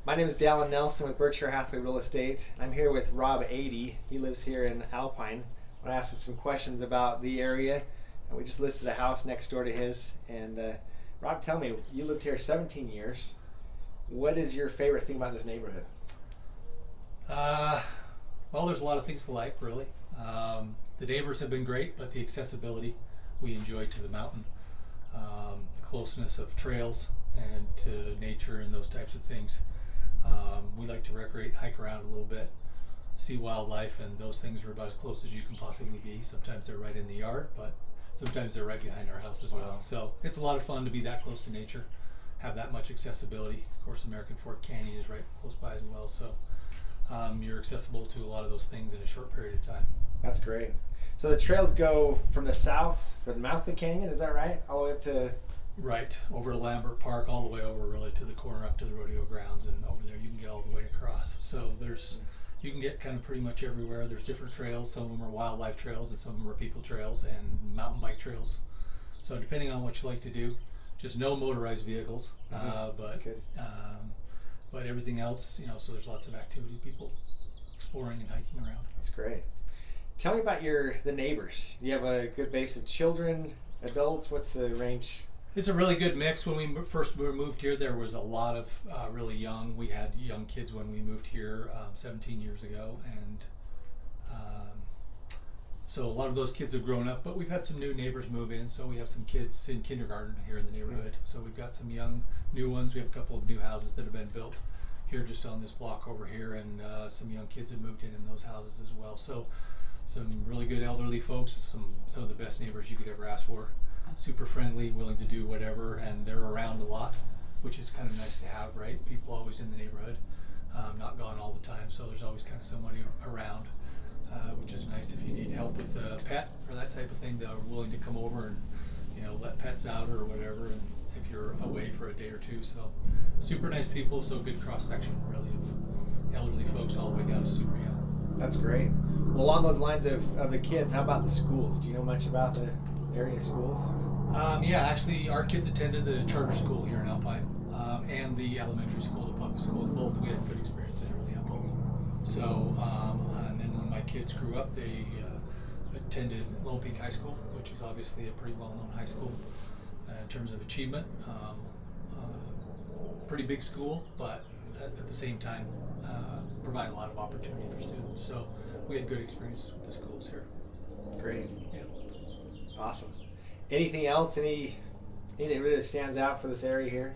My name is Dallin Nelson with Berkshire Hathaway Real Estate. I'm here with Rob 80. He lives here in Alpine. I want to ask him some questions about the area. We just listed a house next door to his. And Rob, tell me, you lived here 17 years. What is your favorite thing about this neighborhood? Well, there's a lot of things to like, really. The neighbors have been great, but the accessibility we enjoy to the mountain, the closeness of trails and to nature and those types of things. We like to recreate, hike around a little bit, see wildlife, and those things are about as close as you can possibly be. Sometimes they're right in the yard, but sometimes they're right behind our house as well. Wow. So it's a lot of fun to be that close to nature, have that much accessibility. Of course, American Fork Canyon is right close by as well, so you're accessible to a lot of those things in a short period of time. That's great. So the trails go from the south, from the mouth of the canyon, is that right? All the way up to... Right, over to Lambert Park, all the way over really to the corner up to the rodeo grounds, and over there you can get all the way across. So you can get kind of pretty much everywhere. There's different trails. Some of them are wildlife trails and some of them are people trails and mountain bike trails. So depending on what you like to do, just no motorized vehicles, That's good. but everything else, so there's lots of activity, people exploring and hiking around. That's great. Tell me about the neighbors. You have a good base of children, adults. What's the range? It's a really good mix. When we first moved here, there was a lot of really young. We had young kids when we moved here 17 years ago, and so a lot of those kids have grown up. But we've had some new neighbors move in, so we have some kids in kindergarten here in the neighborhood. So we've got some young new ones. We have a couple of new houses that have been built here just on this block over here, and some young kids have moved in those houses as well. So some really good elderly folks, some of the best neighbors you could ever ask for. Super friendly, willing to do whatever, and they're around a lot, which is kind of nice to have, right? People always in the neighborhood, not gone all the time, so there's always kind of somebody around, which is nice. If you need help with a pet or that type of thing, they're willing to come over and let pets out or whatever, and if you're away for a day or two. So super nice people, so good cross section really of elderly folks all the way down to super young. That's great. Well, along those lines of the kids, how about the schools? Do you know much about the area schools? Yeah, actually our kids attended the charter school here in Alpine, and the elementary school, the public school. Both we had good experience in really on both. So and then when my kids grew up, they attended Lone Peak High School, which is obviously a pretty well-known high school in terms of achievement. Pretty big school, but at the same time provide a lot of opportunity for students. So we had good experiences with the schools here. Great. Yeah. Awesome. Anything else? Anything that really stands out for this area here?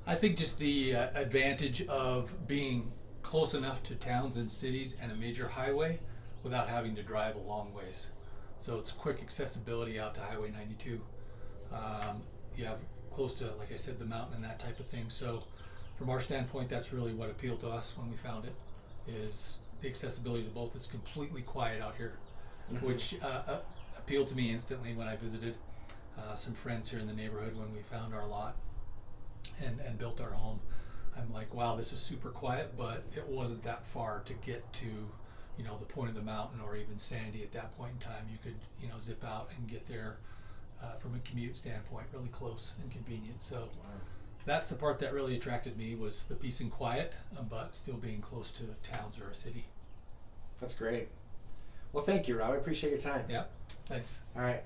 I think just the advantage of being close enough to towns and cities and a major highway without having to drive a long ways. So it's quick accessibility out to Highway 92. You have close to, like I said, the mountain and that type of thing. So from our standpoint, that's really what appealed to us when we found it, is the accessibility to both. It's completely quiet out here, which appealed to me instantly when I visited some friends here in the neighborhood when we found our lot and built our home. I'm like, wow, this is super quiet, but it wasn't that far to get to the point of the mountain or even Sandy at that point in time. You could zip out and get there from a commute standpoint, really close and convenient. So that's the part that really attracted me, was the peace and quiet, but still being close to towns or a city. That's great. Well, thank you, Rob. I appreciate your time. Yeah, thanks. All right.